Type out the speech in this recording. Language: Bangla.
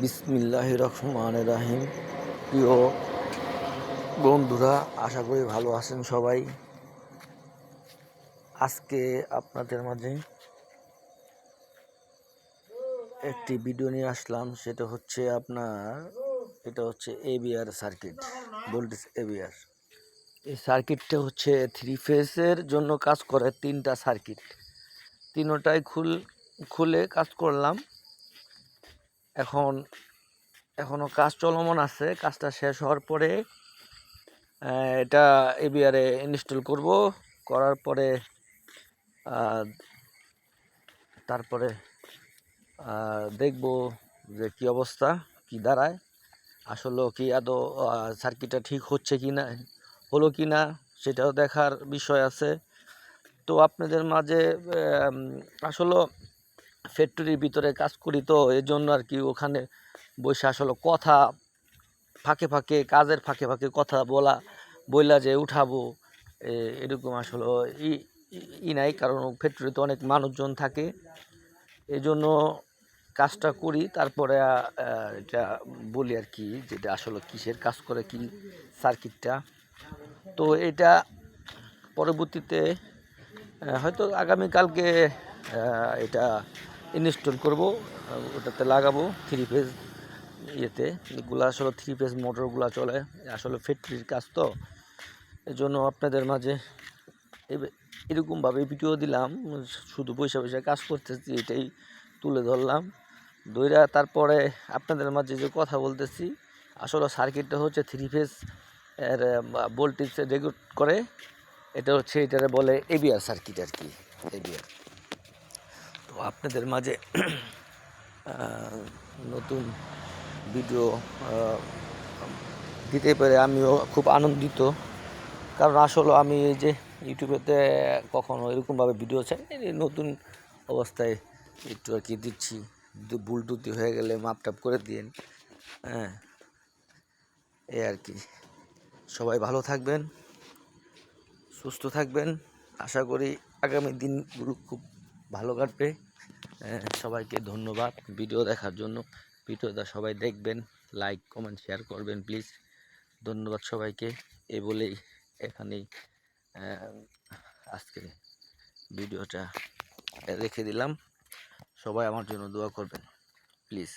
বিসমিল্লাহির রহমানির রহিম। প্রিয় বন্ধুরা, আশা করি ভালো আছেন সবাই। আজকে আপনাদের মাঝে একটি ভিডিও নিয়ে আসলাম। সেটা হচ্ছে এটা হচ্ছে এবিআর সার্কিট, ভোল্টেজ এবিআর। এই সার্কিটটা হচ্ছে 3 ফেজের জন্য কাজ করে। 3টা সার্কিট, তিনোটাই খুলে কাজ করলাম। এখনো কাজ চলমান আছে। কাজটা শেষ হওয়ার পরে এটা এবিআরে ইনস্টল করব। করার পরে তারপরে দেখব যে কি অবস্থা, কি দাঁড়ায়, আসলে কি আদৌ সার্কিটটা ঠিক হচ্ছে কি না, হলো কি না, সেটাও দেখার বিষয় আছে। তো আপনাদের মাঝে আসলে ফ্যাক্টরির ভিতরে কাজ করি, তো এর জন্য আর কি ওখানে বসে আসলে কথা ফাঁকে কাজের ফাঁকে কথা বইলা যে উঠাবো এরকম আসলে নাই, কারণ ফ্যাক্টরিতে অনেক মানুষজন থাকে। এই জন্য কাজটা করি, তারপরে এটা বলি আর কি, যেটা আসলে কিসের কাজ করে, কি সার্কিটটা। তো এটা পরবর্তীতে হয়তো আগামীকালকে এটা ইনস্টল করব, ওটাতে লাগাবো 3 ফেজ ইয়েতে। এগুলো আসলে 3 ফেজ মোটরগুলো চলে, আসলে ফ্যাক্টরির কাজ। তো এই জন্য আপনাদের মাঝে এরকমভাবে ভিডিও দিলাম, শুধু বসে কাজ করতেছি এটাই তুলে ধরলাম। তারপরে আপনাদের মাঝে যে কথা বলতেছি, আসলে সার্কিটটা হচ্ছে 3 ফেজ এর ভোল্টেজ রেগুলেট করে। এটা হচ্ছে এটারে বলে এবিআর সার্কিট আর কি, এবিআর। তো আপনাদের মাঝে নতুন ভিডিও দিতে পেরে আমিও খুব আনন্দিত। কারণ আসলে আমি এই যে ইউটিউবেতে কখনো এরকমভাবে ভিডিও চাই, নতুন অবস্থায় একটু আর কি দিচ্ছি। ভুল ত্রুটি হয়ে গেলে মাপটাপ করে দিন। হ্যাঁ, এই আর কি। সবাই ভালো থাকবেন, সুস্থ থাকবেন। আশা করি আগামী দিনগুলো খুব ভালো কাটবে। সবাইকে ধন্যবাদ ভিডিও দেখার জন্য। ভিডিওটা সবাই দেখবেন, লাইক কমেন্ট শেয়ার করবেন প্লিজ। ধন্যবাদ সবাইকে। এই বলেই এখানেই আজকে ভিডিওটা রেখে দিলাম। সবাই আমার জন্য দোয়া করবেন প্লিজ।